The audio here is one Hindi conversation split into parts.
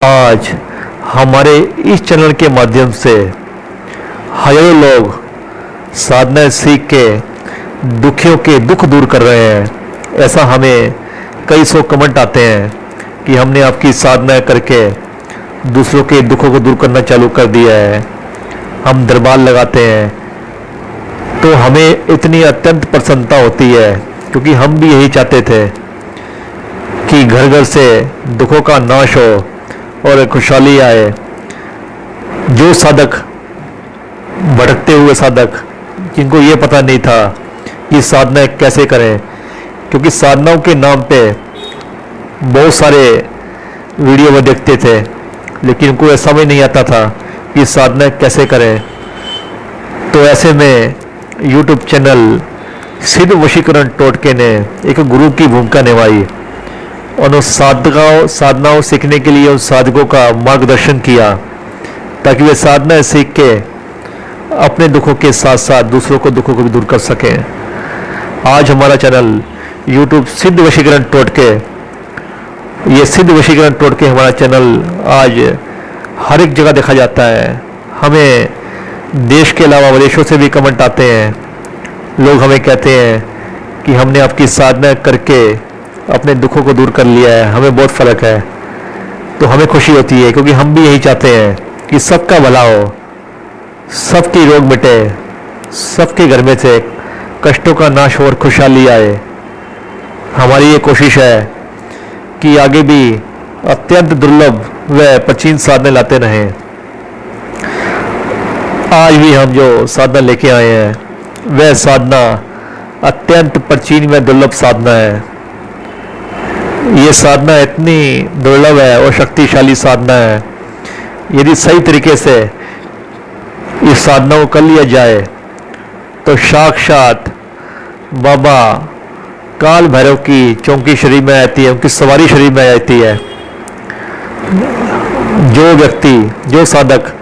आज हमारे इस चैनल के माध्यम से हजारों लोग साधना सीख के दुखियों के दुख दूर कर रहे हैं। ऐसा हमें कई सौ कमेंट आते हैं कि हमने आपकी साधना करके दूसरों के दुखों को दूर करना चालू कर दिया है, हम दरबार लगाते हैं। तो हमें इतनी अत्यंत प्रसन्नता होती है क्योंकि हम भी यही चाहते थे कि घर घर से दुखों का नाश हो और खुशहाली आए। जो साधक, भटकते हुए साधक, जिनको ये पता नहीं था कि साधना कैसे करें, क्योंकि साधनाओं के नाम पे बहुत सारे वीडियो में देखते थे लेकिन उनको ऐसा समझ नहीं आता था कि साधना कैसे करें। तो ऐसे में YouTube चैनल सिद्ध वशीकरण टोटके ने एक गुरु की भूमिका निभाई और उन साधनाओं सीखने के लिए उन साधकों का मार्गदर्शन किया ताकि वे साधना सीख के अपने दुखों के साथ साथ दूसरों को दुखों को भी दूर कर सकें। आज हमारा चैनल YouTube सिद्ध वशीकरण टोटके, ये सिद्ध वशीकरण टोटके हमारा चैनल आज हर एक जगह देखा जाता है। हमें देश के अलावा विदेशों से भी कमेंट आते हैं, लोग हमें कहते हैं कि हमने आपकी साधना करके अपने दुखों को दूर कर लिया है, हमें बहुत फ़र्क है। तो हमें खुशी होती है क्योंकि हम भी यही चाहते हैं कि सबका भला हो, सबकी रोग मिटे, सबके घर में से कष्टों का नाश हो और खुशहाली आए। हमारी ये कोशिश है कि आगे भी अत्यंत दुर्लभ व प्राचीन साधना लाते रहें। आज भी हम जो साधना लेके आए हैं वह साधना अत्यंत प्राचीन व दुर्लभ साधना है। ये साधना इतनी दुर्लभ है और शक्तिशाली साधना है। यदि सही तरीके से इस साधना को कर लिया जाए तो साक्षात बाबा काल भैरव की चौकी शरीर में आती है, उनकी सवारी शरीर में आती है। जो व्यक्ति, जो साधक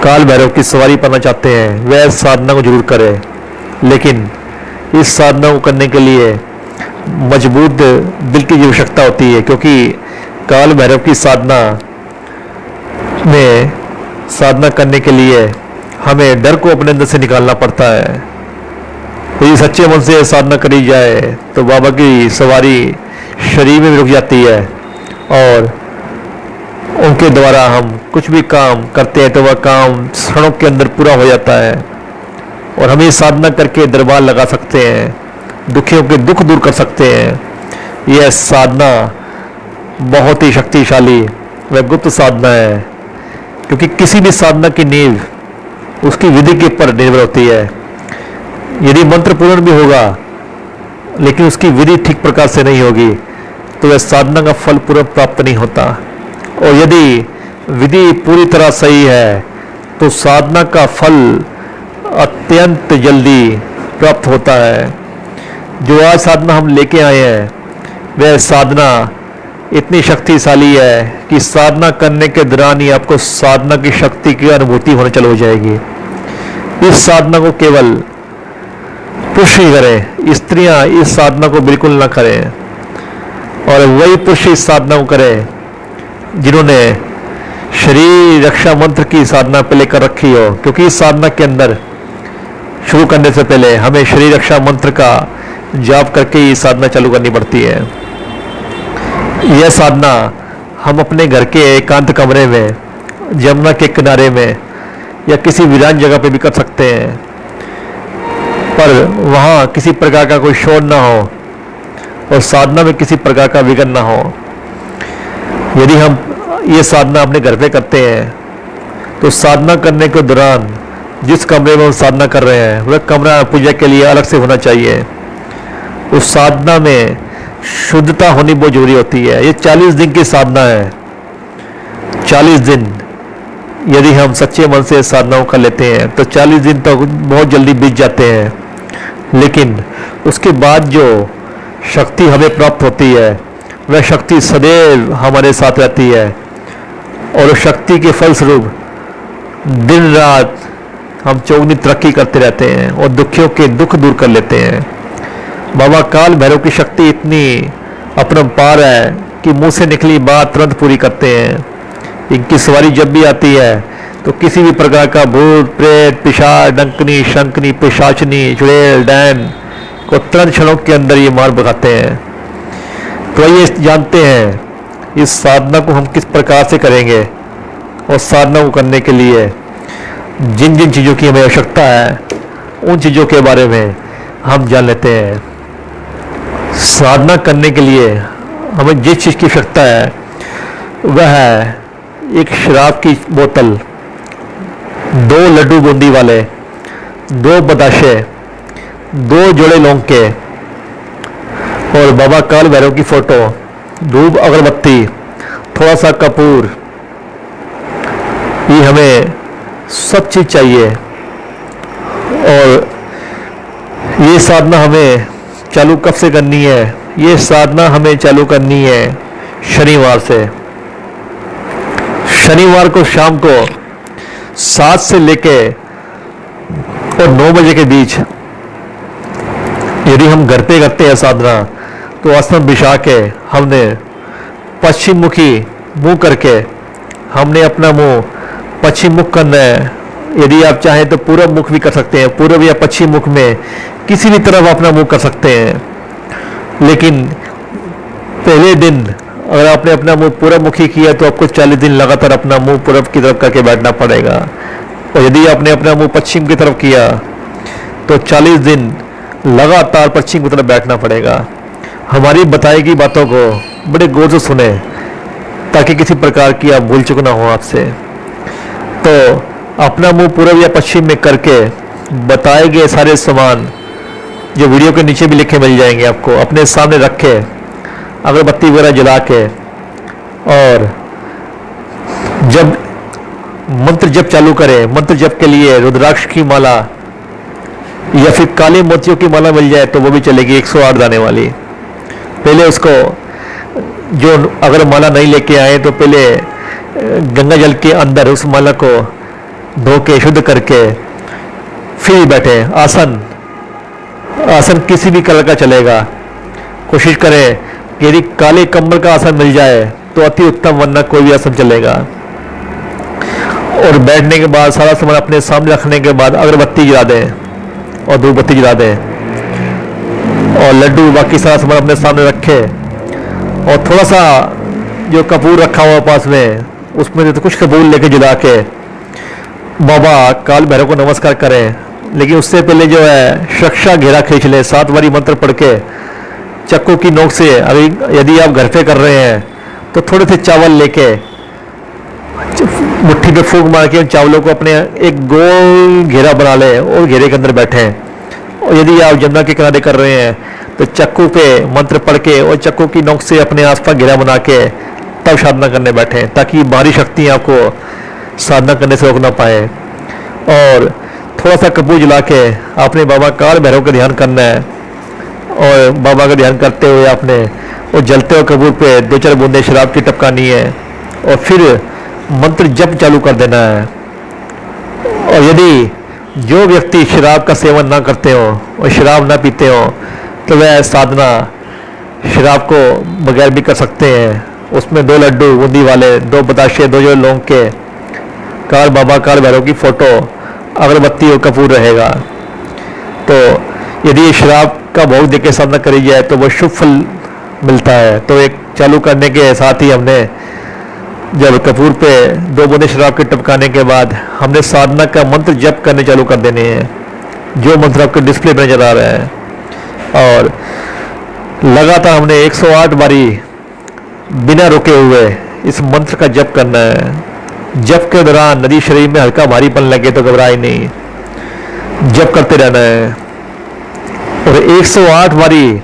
काल भैरव की सवारी पाना चाहते हैं वह साधना को जरूर करें, लेकिन इस साधना को करने के लिए मजबूत दिल की आवश्यकता होती है, क्योंकि काल भैरव की साधना में साधना करने के लिए हमें डर को अपने अंदर से निकालना पड़ता है। यदि सच्चे मन से साधना करी जाए तो बाबा की सवारी शरीर में रुक जाती है और उनके द्वारा हम कुछ भी काम करते हैं तो वह काम क्षणों के अंदर पूरा हो जाता है और हम ये साधना करके दरबार लगा सकते हैं, दुखियों के दुख दूर कर सकते हैं। यह साधना बहुत ही शक्तिशाली व गुप्त साधना है, क्योंकि किसी भी साधना की नींव उसकी विधि के ऊपर निर्भर होती है। यदि मंत्र पूर्ण भी होगा लेकिन उसकी विधि ठीक प्रकार से नहीं होगी तो वह साधना का फल पूर्ण प्राप्त नहीं होता, और यदि विधि पूरी तरह सही है तो साधना का फल अत्यंत जल्दी प्राप्त होता है। जो आज साधना हम लेके आए हैं वह साधना इतनी शक्तिशाली है कि साधना करने के दौरान ही आपको साधना की शक्ति की अनुभूति होने चालू हो जाएगी। इस साधना को केवल पुरुष ही करें, स्त्रियां इस साधना को बिल्कुल ना करें, और वही पुरुष इस साधना को करें जिन्होंने शरीर रक्षा मंत्र की साधना पहले कर रखी हो, क्योंकि इस साधना के अंदर शुरू करने से पहले हमें शरीर रक्षा मंत्र का जाप करके ये साधना चालू करनी पड़ती है। यह साधना हम अपने घर के एकांत कमरे में, जमुना के किनारे में या किसी वीरान जगह पे भी कर सकते हैं, पर वहाँ किसी प्रकार का कोई शोर ना हो और साधना में किसी प्रकार का विघ्न ना हो। यदि हम ये साधना अपने घर पे करते हैं तो साधना करने के दौरान जिस कमरे में हम साधना कर रहे हैं वह कमरा पूजा के लिए अलग से होना चाहिए। उस साधना में शुद्धता होनी बहुत जरूरी होती है। ये 40 दिन की साधना है। 40 दिन यदि हम सच्चे मन से साधनाओं कर लेते हैं तो 40 दिन तो बहुत जल्दी बीत जाते हैं, लेकिन उसके बाद जो शक्ति हमें प्राप्त होती है वह शक्ति सदैव हमारे साथ रहती है, और उस शक्ति के फलस्वरूप दिन रात हम चौगुनी तरक्की करते रहते हैं और दुखियों के दुख दूर कर लेते हैं। बाबा काल भैरव की शक्ति इतनी अपरंपार है कि मुंह से निकली बात तुरंत पूरी करते हैं। इनकी सवारी जब भी आती है तो किसी भी प्रकार का भूत प्रेत पिशाच डंकनी शंकनी पिशाचनी चुड़ैल डैन को तुरंत क्षणों के अंदर ये मार भगाते हैं। तो ये जानते हैं इस साधना को हम किस प्रकार से करेंगे, और साधना को करने के लिए जिन जिन चीज़ों की हमें आवश्यकता है उन चीज़ों के बारे में हम जान लेते हैं। साधना करने के लिए हमें जिस चीज़ की आवश्यकता है वह है एक शराब की बोतल, 2 लड्डू बूंदी वाले, 2 बताशे, 2 जोड़े लौंग के, और बाबा काल भैरव की फोटो, धूप अगरबत्ती, थोड़ा सा कपूर। ये हमें सब चीज़ चाहिए। और ये साधना हमें चालू कब से करनी है? ये साधना हमें चालू करनी है शनिवार से। शनिवार को शाम को 7 से लेके और 9 बजे के बीच यदि हम घर पे करते हैं साधना, तो आसन बिछा के हमने पश्चिम मुखी मुंह करके हमने अपना मुंह पश्चिम मुख करना है। यदि आप चाहें तो पूर्व मुख भी कर सकते हैं, पूर्व या पश्चिम मुख में किसी भी तरफ अपना मुंह कर सकते हैं। लेकिन पहले दिन अगर आपने अपना मुंह पूर्व मुखी किया तो आपको 40 दिन लगातार अपना मुंह पूर्व की तरफ करके बैठना पड़ेगा, और यदि आपने अपना मुंह पश्चिम की तरफ किया तो 40 दिन लगातार पश्चिम की तरफ बैठना पड़ेगा। हमारी बताई गई बातों को बड़े गौर से सुने ताकि किसी प्रकार की आप भूल चुक ना हो आपसे। तो अपना मुंह पूर्व या पश्चिम में करके बताए गए सारे सामान जो वीडियो के नीचे भी लिखे मिल जाएंगे आपको, अपने सामने रखे, अगरबत्ती वगैरह जला के, और जब मंत्र जप चालू करें, मंत्र जप के लिए रुद्राक्ष की माला या फिर काले मोतियों की माला मिल जाए तो वो भी चलेगी, 108 दाने वाली। पहले उसको, जो अगर माला नहीं लेके आए तो पहले गंगा जल के अंदर उस माला को धो के शुद्ध करके फिर बैठे। आसन किसी भी कलर का चलेगा। कोशिश करें कि यदि काले कमल का आसन मिल जाए तो अति उत्तम, वरना कोई भी आसन चलेगा। और बैठने के बाद सारा सामान अपने सामने रखने के बाद अगरबत्ती जला दें और धूप बत्ती जला दें, और लड्डू बाकी सारा सामान अपने सामने रखे, और थोड़ा सा जो कपूर रखा हुआ पास में उसमें तो कुछ कपूर लेके जला के बाबा काल भैरव को नमस्कार करें। लेकिन उससे पहले जो है सुरक्षा घेरा खींच ले, 7 बारी मंत्र पढ़ के चक्कू की नोक से, अभी यदि आप घर पे कर रहे हैं तो थोड़े से चावल लेके मुट्ठी पे फूंक मार के उन चावलों को अपने एक गोल घेरा बना ले और घेरे के अंदर बैठे। और यदि आप जमुना के किनारे कर रहे हैं तो चक्कू पे मंत्र पढ़ के और चक्कू की नोक से अपने आसपास घेरा बना के तब साधना करने बैठे, ताकि बाहरी शक्ति आपको साधना करने से रोक ना पाए। और थोड़ा सा कपूर जला के आपने बाबा काल भैरव का ध्यान करना है, और बाबा का ध्यान करते हुए आपने वो जलते हुए कपूर पे 2-4 बूंदे शराब की टपकानी है, और फिर मंत्र जप चालू कर देना है। और यदि जो व्यक्ति शराब का सेवन ना करते हो और शराब ना पीते हो तो वह साधना शराब को बगैर भी कर सकते हैं। उसमें 2 लड्डू बूंदी वाले, 2 बताशे, 2 जो लौंग के, काल बाबा काल भैरव की फोटो, अगरबत्ती और कपूर रहेगा। तो यदि शराब का भोग देके साधना करी जाए तो वो शुभ फल मिलता है। तो एक चालू करने के साथ ही हमने जब कपूर पे 2 बूंदे शराब के टपकाने के बाद हमने साधना का मंत्र जप करने चालू कर देने हैं, जो मंत्र आपके डिस्प्ले पर नजर आ रहा है। और लगातार हमने 108 बारी बिना रुके हुए इस मंत्र का जप करना है। जप के दौरान यदि शरीर में हल्का भारीपन लगे तो घबराए नहीं, जप करते रहना है। और 108 बारी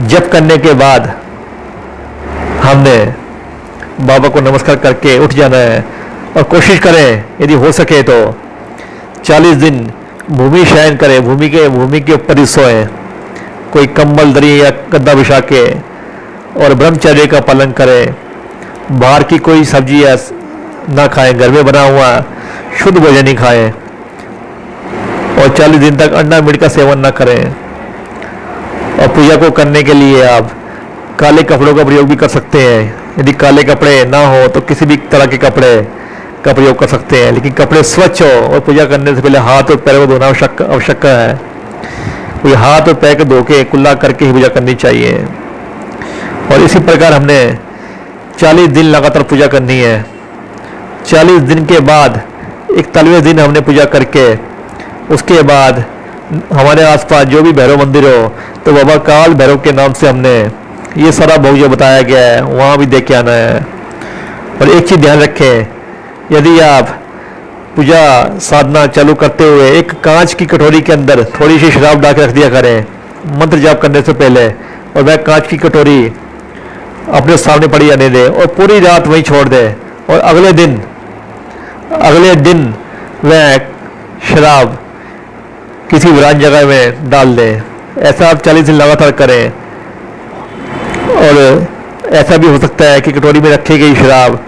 जप करने के बाद हमने बाबा को नमस्कार करके उठ जाना है। और कोशिश करें यदि हो सके तो 40 दिन भूमि शयन करें, भूमि के ऊपर ही सोएं, कोई कंबल दरी या गद्दा बिछा के, और ब्रह्मचर्य का पालन करें। बाहर की कोई सब्जी या ना खाएं, घर में बना हुआ शुद्ध भोजन ही खाएं, और 40 दिन तक अंडा मीट का सेवन ना करें। और पूजा को करने के लिए आप काले कपड़ों का प्रयोग भी कर सकते हैं। यदि काले कपड़े ना हो तो किसी भी तरह के कपड़े का प्रयोग कर सकते हैं, लेकिन कपड़े स्वच्छ हो और पूजा करने से पहले हाथ और पैरों को धोना आवश्यक है। कोई हाथ और पैर को धो के कुल्ला करके ही पूजा करनी चाहिए। और इसी प्रकार हमने 40 दिन लगातार पूजा करनी है। 40 दिन के बाद 41वें दिन हमने पूजा करके उसके बाद हमारे आसपास जो भी भैरव मंदिर हो तो बाबा काल भैरव के नाम से हमने ये सारा भोग जो बताया गया है वहाँ भी देख के आना है। और एक चीज़ ध्यान रखें, यदि आप पूजा साधना चालू करते हुए एक कांच की कटोरी के अंदर थोड़ी सी शराब डाल के रख दिया करें मंत्र जाप करने से पहले, और वह कांच की कटोरी अपने सामने पड़ी रहने दें और पूरी रात वहीं छोड़ दें, और अगले दिन वह शराब किसी वीरान जगह में डाल दें। ऐसा आप 40 दिन लगातार करें। और ऐसा भी हो सकता है कि कटोरी में रखी गई शराब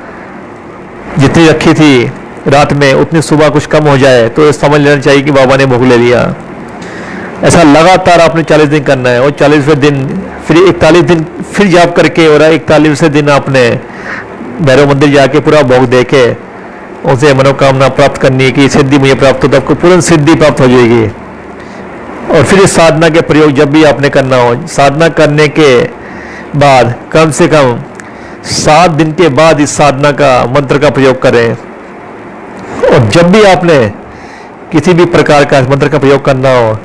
जितनी रखी थी रात में उतनी सुबह कुछ कम हो जाए तो समझ लेना चाहिए कि बाबा ने भोग ले लिया। ऐसा लगातार आपने 40 दिन करना है, और 40वें दिन फिर 41 दिन फिर जाप करके, और 41वें दिन आपने भैरव मंदिर जाके पूरा भोग दे के उनसे मनोकामना प्राप्त करनी है कि सिद्धि मुझे प्राप्त हो, तो आपको पूर्ण सिद्धि प्राप्त हो जाएगी। और फिर इस साधना के प्रयोग जब भी आपने करना हो, साधना करने के बाद कम से कम 7 दिन के बाद इस साधना का मंत्र का प्रयोग करें। और जब भी आपने किसी भी प्रकार का मंत्र का प्रयोग करना हो,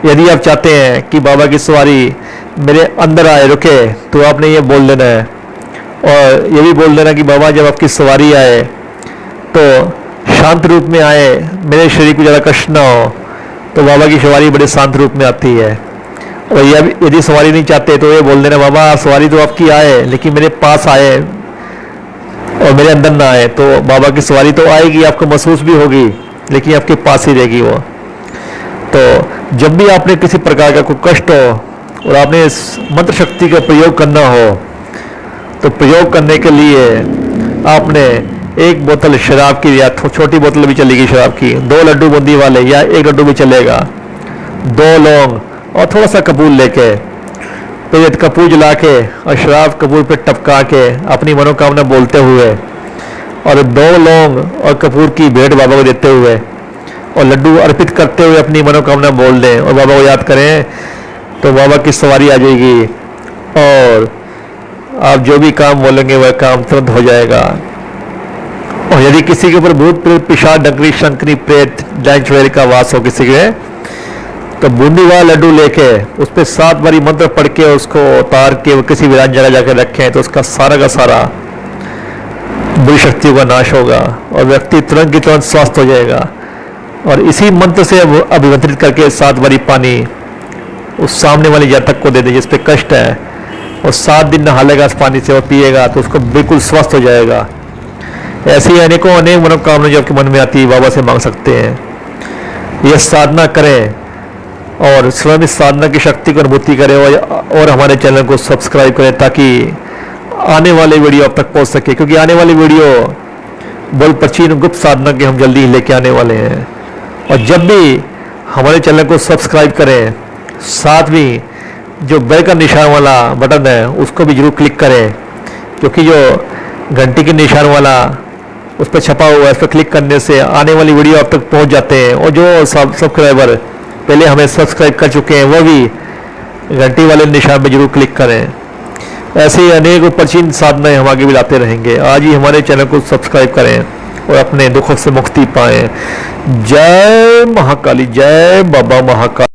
यदि आप चाहते हैं कि बाबा की सवारी मेरे अंदर आए रुके, तो आपने ये बोल देना है। और ये भी बोल देना कि बाबा जब आपकी सवारी आए तो शांत रूप में आए, मेरे शरीर को ज़्यादा कष्ट ना हो। तो बाबा की सवारी बड़े शांत रूप में आती है। और यदि सवारी नहीं चाहते तो ये बोल देना, बाबा सवारी तो आपकी आए लेकिन मेरे पास आए और मेरे अंदर ना आए। तो बाबा की सवारी तो आएगी, आपको महसूस भी होगी, लेकिन आपके पास ही रहेगी वो। तो जब भी आपने किसी प्रकार का कोई कष्ट हो और आपने इस मंत्र शक्ति का प्रयोग करना हो, तो प्रयोग करने के लिए आपने 1 बोतल शराब की या छोटी बोतल भी चलेगी शराब की, 2 लड्डू बूंदी वाले या 1 लड्डू भी चलेगा, 2 लौंग और थोड़ा सा कपूर लेके, तो कपूर जला के और शराब कपूर पे टपका के अपनी मनोकामना बोलते हुए, और 2 लौंग और कपूर की भेंट बाबा को देते हुए और लड्डू अर्पित करते हुए अपनी मनोकामना बोल दें और बाबा को याद करें, तो बाबा की सवारी आ जाएगी और आप जो भी काम बोलेंगे वह काम तुरंत हो जाएगा। और यदि किसी के ऊपर भूत प्रेत पिशाच डंकरी शंकरी प्रेत डाइन चुड़ैल का वास हो किसी के, तो बूंदी वाला लड्डू लेके उस पर 7 बारी मंत्र पढ़ के उसको उतार के वो किसी वीरान जगह जाकर रखें, तो उसका सारा का सारा बुरी शक्तियों का नाश होगा और व्यक्ति तुरंत की तुरंत स्वस्थ हो जाएगा। और इसी मंत्र से अभिमंत्रित करके 7 बारी पानी उस सामने वाले जातक को दे दे जिस पे कष्ट है, और 7 दिन नहालेगा इस पानी से और पिएगा तो उसको बिल्कुल स्वस्थ हो जाएगा। ऐसी अनेक मनोकामना जो आपके मन में आती है बाबा से मांग सकते हैं। यह साधना करें और स्वयं इस साधना की शक्ति को अनुभूति करें, और हमारे चैनल को सब्सक्राइब करें ताकि आने वाले वीडियो आप तक पहुंच सके, क्योंकि आने वाली वीडियो बहुत प्राचीन गुप्त साधना के हम जल्दी ही लेके आने वाले हैं। और जब भी हमारे चैनल को सब्सक्राइब करें, साथ में जो बेल का निशान वाला बटन है उसको भी जरूर क्लिक करें, क्योंकि जो घंटी के निशान वाला उस पर छपा हुआ है, उस पर क्लिक करने से आने वाली वीडियो आप तक पहुंच जाते हैं। और जो सब्सक्राइबर पहले हमें सब्सक्राइब कर चुके हैं वो भी घंटी वाले निशान पे जरूर क्लिक करें। ऐसे ही अनेक प्राचीन साधनाएं हम आगे भी लाते रहेंगे। आज ही हमारे चैनल को सब्सक्राइब करें और अपने दुखों से मुक्ति पाएं। जय महाकाली, जय बाबा महाकाल।